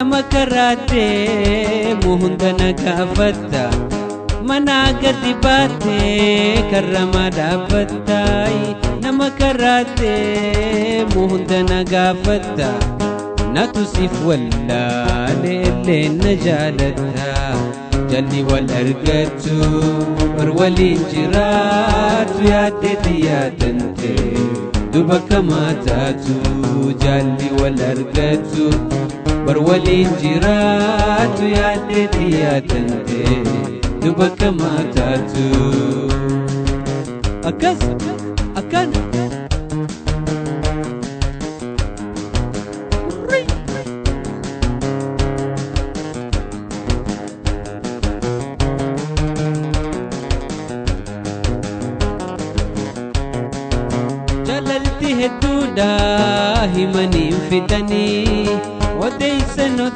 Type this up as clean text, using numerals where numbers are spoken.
Makarate muhundana gafata managati bate karramada battai namakarate muhundana gafata natusif walla lele najalata jalli wal argatu warwali jiratu yadeti yadante dubaka matatu jalli wal argatu برولي جرات يا دتي يا تنتي دبك ما تاتو أكز أكن جللتي هدودا همني فتني وديسن